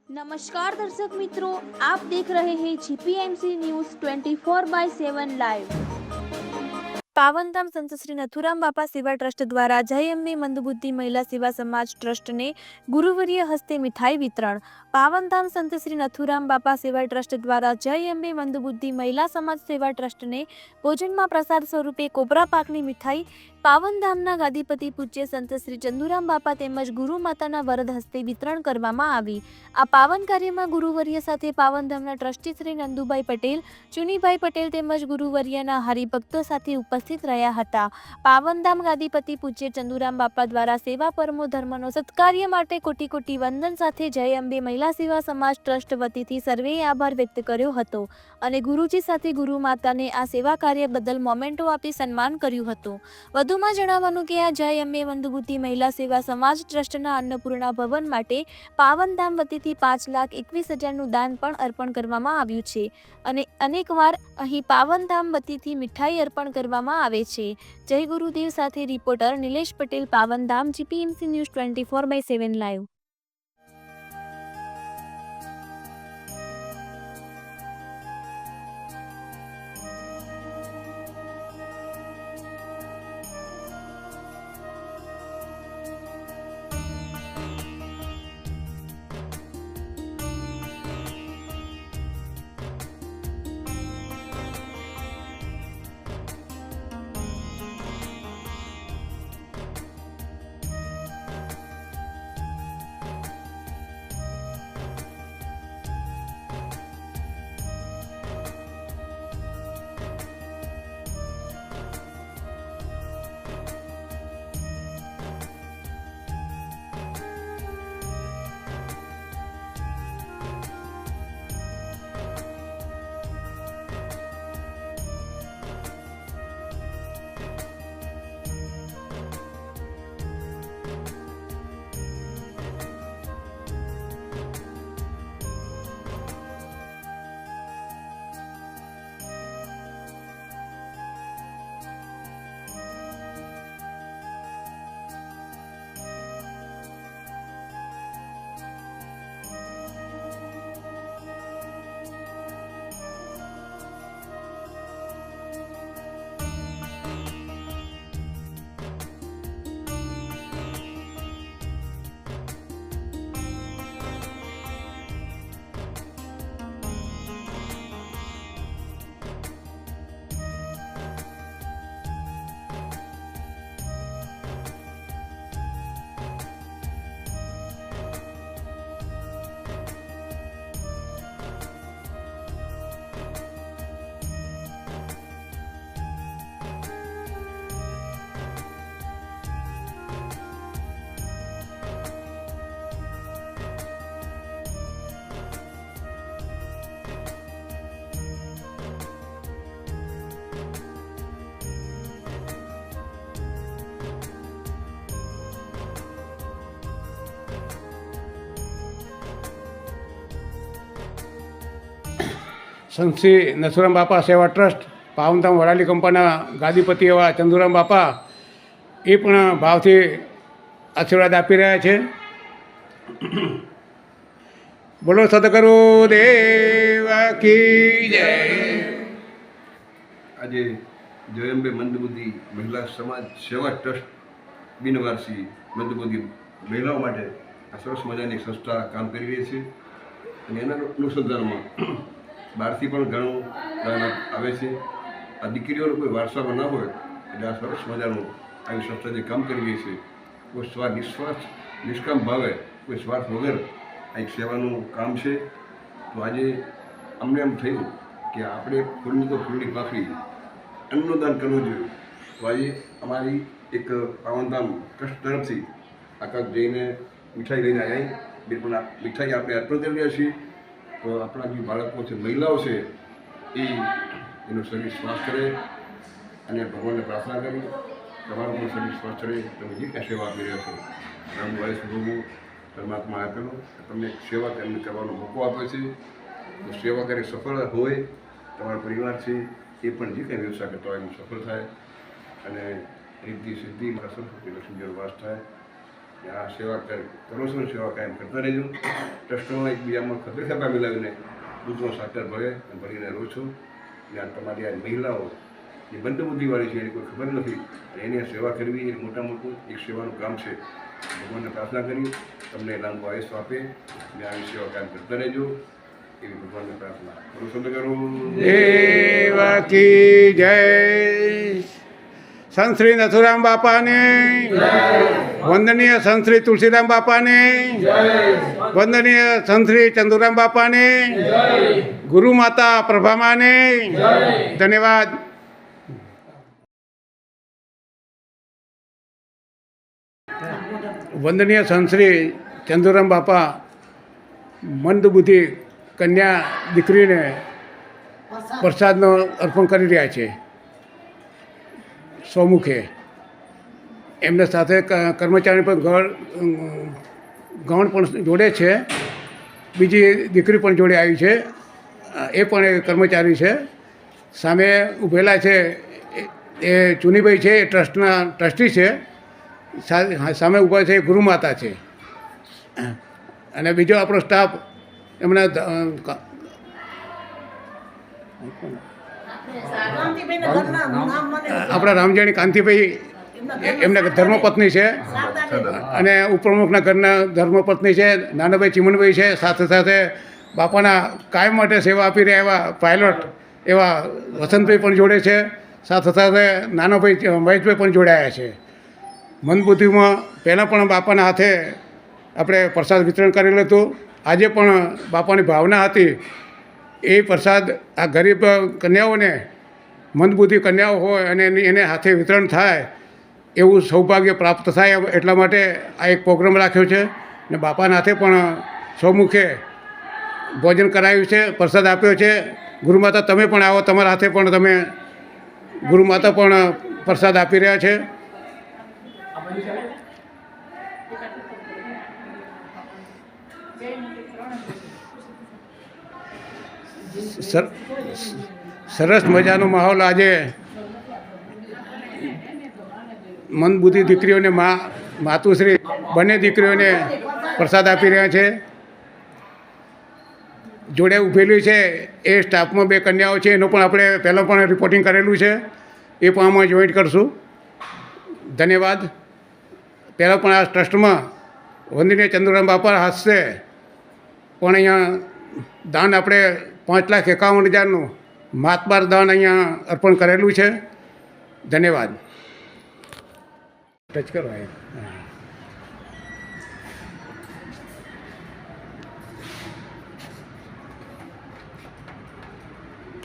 नमस्कार दर्शक मित्रों, आप देख रहे हैं जीपीएमसी न्यूज 24/7 लाइव। पावनधाम संत श्री नथुराम बापा सेवा ट्रस्ट द्वारा जय अंबे मंदबुद्धि महिला सेवा समाज ट्रस्ट ने गुरुवर्य हस्ते मिठाई वितरण। पावनधाम संत श्री नथुराम बापा सेवा ट्रस्ट द्वारा जय अंबे मंदबुद्धि महिला समाज सेवा ट्रस्ट ने भोजन में प्रसाद स्वरूपे कोपरा पाकनी मिठाई पावनधामना गादीपति पूज्य संत श्री चंदुराम बापा तेमज गुरु माताना वरद हस्ते वितरण करवामां आवी। आ पावन कार्यमां गुरुवर्य साथे पावनधामना ट्रस्टी श्री नंदुभाई पटेल, चुनीभाई पटेल तेमज गुरुवर्यना हरिभक्तो साथे उपस्थित रह्या हता। पावनधाम गादीपति पूज्य चंदुराम बापा द्वारा सेवा परमो धर्मनो सत्कार्य माटे कोटी कोटी वंदन साथे जय अंबे महिला सेवा समाज ट्रस्ट वतीथी सर्वेए आभार व्यक्त कर्यो हतो અને ગુરુજી સાથે ગુરુ માતાને આ સેવા કાર્ય બદલ મોમેન્ટો આપી સન્માન કર્યું હતું। વધુમાં જણાવવાનું કે આ જય અંબે મંદબુદ્ધિ મહિલા સેવા સમાજ ટ્રસ્ટના અન્નપૂર્ણા ભવન માટે પાવનધામ વતીથી 5,21,000નું દાન પણ અર્પણ કરવામાં આવ્યું છે અને અનેકવાર અહીં પાવનધામ વતીથી મીઠાઈ અર્પણ કરવામાં આવે છે। જય ગુરુદેવ સાથે reporter Nilesh Patel, Pavandham, GPMC news 24/7 live. Sant Shri Nathuram બાપા સેવા ટ્રસ્ટ પાવનધામ વડાલી કંપાના ગાદીપતિ એવા ચંદુરામ બાપા એ પણ ભાવથી આશીર્વાદ આપી રહ્યા છે। બોલો સદગુરુ દેવ કી જય। આજે જય અંબે મંદબુદ્ધિ મહિલા સમાજ સેવા ટ્રસ્ટ બિનવારસી મંદબુદ્ધિ મહિલાઓ માટે આ સરસ મજાની સંસ્થા કામ કરી રહી છે અને એના અનુસંધાનમાં બહારથી પણ ઘણું દાન આવે છે। આ દીકરીઓનો કોઈ વારસામાં ન હોય એટલે આ સરસ મજાનું આવી સંસ્થા જે કામ કરી રહી છે કોઈ નિસ્વાર્થ નિષ્કામ ભાવે કોઈ સ્વાર્થ વગર આ એક સેવાનું કામ છે। તો આજે અમને એમ થયું કે આપણે ફૂલની તો ફૂલની પાકડી અન્નનું દાન કરવું જોઈએ। તો આજે અમારી એક પાવનધામ ટ્રસ્ટ તરફથી આકાશ જઈને મીઠાઈ લઈને આવ્યા બિલકુલ આ મીઠાઈ આપણે અર્પણ કરી રહ્યા છીએ। તો આપણા જે બાળકો છે, મહિલાઓ છે, એનું શરીર સ્વસ્થ રહે અને ભગવાનને પ્રાર્થના કરી તમારું પણ શરીર સ્વસ્થ રહે। તમે જે કાંઈ સેવા આપી રહ્યા છો રામ વાયસ ભોગવું પરમાત્મા આપેલો તમને સેવા તેમને કરવાનો મોકો આપ્યો છે। તો સેવા કરી સફળ હોય તમારા પરિવાર છે એ પણ જે કંઈ વ્યવસાય કરતા હોય એમ સફળ થાય અને રિદ્ધિ સિદ્ધિ મારા સંસ્કૃતિ લક્ષ્મીનો વાસ થાય। આ સેવા કરો છો, સેવા કાયમ કરતા રહેજો. ટ્રસ્ટોમાં એકબીજામાં ખતરખેપા મિલાવીને દૂધનો સાકર ભરીને રહો છો. અને તમારી આ મહિલાઓ જે મંદબુદ્ધિવાળી છે એની કોઈ ખબર નથી, એની સેવા કરવી એ મોટું એક સેવાનું કામ છે. ભગવાનને પ્રાર્થના કરી તમને લાંબુ આયુષ્ય આપે અને આવી સેવા કાયમ કરતા રહેજો એવી ભગવાનને પ્રાર્થના કરો. શબ્દ કરો. દેવા કી જય. સંત શ્રી નથુરામ બાપાને વંદનીય સંત શ્રી તુલસીરામ બાપાને વંદનીય સંત શ્રી ચંદુરામ બાપાને ગુરુ માતા પ્રભામાને ધન્યવાદ. વંદનીય સંત શ્રી ચંદુરામ બાપા મંદબુદ્ધિ કન્યા દીકરીને પ્રસાદનો અર્પણ કરી રહ્યા છે સ્વમુખે. એમને સાથે કર્મચારી પણ ગૌણ પણ જોડે છે, બીજી દીકરી પણ જોડે આવી છે, એ પણ એક કર્મચારી છે. સામે ઊભેલા છે એ ચુનીભાઈ છે, એ ટ્રસ્ટના ટ્રસ્ટી છે. સામે ઊભા છે એ ગુરુમાતા છે. અને બીજો આપણો સ્ટાફ એમના આપણા રામજાણી કાંતિભાઈ એમના ધર્મપત્ની છે અને ઉપપ્રમુખના ઘરના ધર્મપત્ની છે. નાનાભાઈ ચીમનભાઈ છે. સાથે સાથે બાપાના કાયમ માટે સેવા આપી રહ્યા એવા પાયલોટ એવા વસંતભાઈ પણ જોડે છે. સાથે સાથે નાનાભાઈ મહેશભાઈ પણ જોડાયા છે. મંદબુદ્ધિમાં પહેલાં પણ બાપાના હાથે આપણે પ્રસાદ વિતરણ કરેલું હતું. આજે પણ બાપાની ભાવના હતી એ પ્રસાદ આ ગરીબ કન્યાઓને, મંદબુદ્ધિ કન્યાઓ હોય અને એને હાથે વિતરણ થાય એવું સૌભાગ્ય પ્રાપ્ત થાય એટલા માટે આ એક પ્રોગ્રામ રાખ્યો છે. ને બાપાના હાથે પણ સ્વમુખે ભોજન કરાવ્યું છે, પ્રસાદ આપ્યો છે. ગુરુમાતા તમે પણ આવો, તમારા હાથે પણ તમે ગુરુમાતા પણ પ્રસાદ આપી રહ્યા છે. સરસ મજાનો માહોલ આજે મંદબુદ્ધિ દીકરીઓને માતુશ્રી બંને દીકરીઓને પ્રસાદ આપી રહ્યા છે. જોડે ઊભેલી છે એ સ્ટાફમાં બે કન્યાઓ છે, એનું પણ આપણે પહેલાં પણ રિપોર્ટિંગ કરેલું છે, એ પણ આમાં જોઈન્ટ કરશું. ધન્યવાદ. પહેલાં પણ આ ટ્રસ્ટમાં વંદનીય ચંદુરામ બાપા હસ્તે પણ અહીંયા દાન આપણે 5,51,000નું માતબાર દાન અહીંયા અર્પણ કરેલું છે. ધન્યવાદ. ટચ કરો.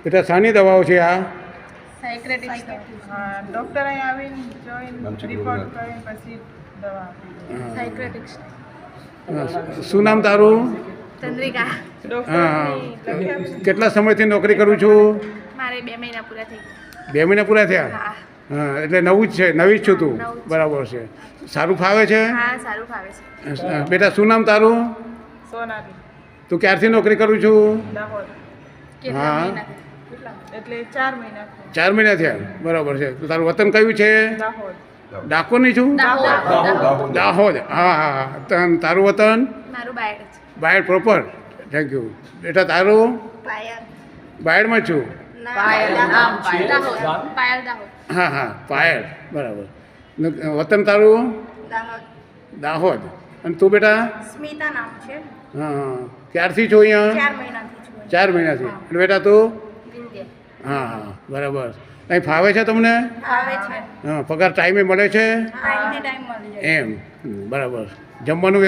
બેટા શાની દવાઓ છે આ? ડૉક્ટર અહીં આવીને જોઈને રિપોર્ટ કરીને પછી દવા આપી. શું નામ તારું? ચંદ્રિકા. હા. કેટલા સમયથી નોકરી કરું છું? મારે 2 મહિના પૂરા થઈ ગયા. 2 મહિના પૂરા થયા? હા. એટલે નવું જ છે, નવી જ છું તું? બરાબર છે. સારું ફાવે છે? હા, સારું ફાવે છે. બેટા શું નામ તારું? સોનાલી. તું ક્યારથી નોકરી કરું છું? દાહોદ. હા. એટલે 4 મહિના. 4 મહિના થયા. બરાબર છે. તો તારું વતન કયું છે? દાહોદ. ડાકોરની છું? દાહોદ. હા હા. તારું વતન? મારું બાયડ છે. બાયડ પ્રોપર. Thank you. બેટા તારું? પાયલ. બાયડમાં છું. પાયલ નામ છે. દાહોદ. પાયલ દાહોદ. હા હા, પાયલ. બરાબર. વતન તારું? દાહોદ. દાહોદ. અને તું બેટા? સ્મિતા નામ છે. હા હા. ક્યારથી છો અહીંયા? 4 મહિનાથી છું. 4 મહિનાથી. અને બેટા તું? વિંધ્ય. હા હા, બરાબર. અહીં ફાવે છે તમને? આવે છે. હા. પગાર ટાઈમે મળે છે? ટાઈમ મળી જાય. એમ. બરાબર. જમવાનું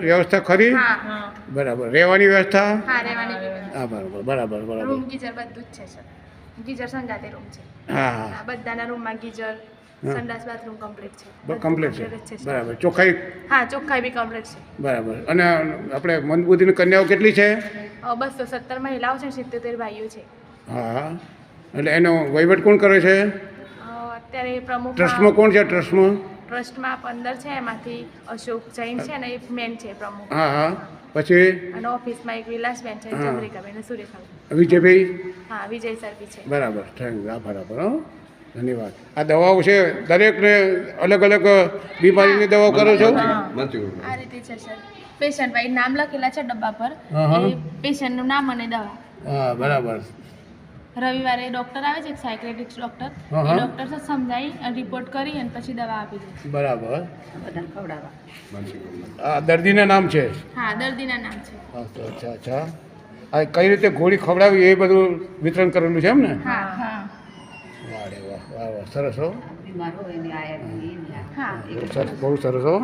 વ્યવસ્થા ખરી? હા. બરાબર. રહેવાની વ્યવસ્થા? હા, રહેવાની વ્યવસ્થા. હા, બરાબર બરાબર બરાબર. રૂમ ગીઝર બધું જ છે સર. ગીઝર સંગાતે રૂમ છે. હા હા, બધાના રૂમમાં ગીઝર, સંડાસ બાથરૂમ કમ્પ્લીટ છે. કમ્પ્લીટ છે. સર. બરાબર. ચોખ્ખાઈ? હા, ચોખ્ખાઈ બી કમ્પ્લીટ છે. બરાબર. અને આપણે મંદબુદ્ધિની કન્યાઓ કેટલી છે? 217 મહિલાઓ છે, 77 ભાઈઓ છે. હા. એટલે એનો વહીવટ કોણ કરે છે? અત્યારે પ્રમુખ ટ્રસ્ટમાં કોણ છે? ટ્રસ્ટમાં? ટ્રસ્ટમાં 15 છે, એમાંથી અશોક જૈન છે ને એ મેન છે પ્રમુખ. હા હા. પછી? અને ઓફિસમાં એક વિલાસબેન છે, ચંદ્રિકાબેન અને સુરેખાબેન. વિજયભાઈ? હા, વિજય સર બી છે. બરાબર. Thank you. બરાબર. હો. ધન્યવાદ. આ દવાઓ છે દરેકને અલગ અલગ બીમારીની દવાઓ કરો છો? માનસિક રોગ. આ રીતે છે સર પેશન્ટ વાઇઝ નામ લખેલા છે ડબ્બા પર હા. એ પેશન્ટનું નામ અને દવા હા, બરાબર. રવિવારે ડૉક્ટર આવે છે સાયક્રેટિક્સ ડૉક્ટર હા, એ હા. ડૉક્ટર સમજાવી અને રિપોર્ટ કરી અને પછી દવા આપી દે બરાબર. માનસિક રોગ. આ દર્દીના નામ છે? હા દર્દીના નામ છે અચ્છા અચ્છા. આ કઈ રીતે ગોળી ખવડાવી એ બધું વિતરણ કરેલું છે એમ ને? હા હા વાહ રે વાહ, વાહ વાહ, સરસ હો. હા બહુ સરસ હો.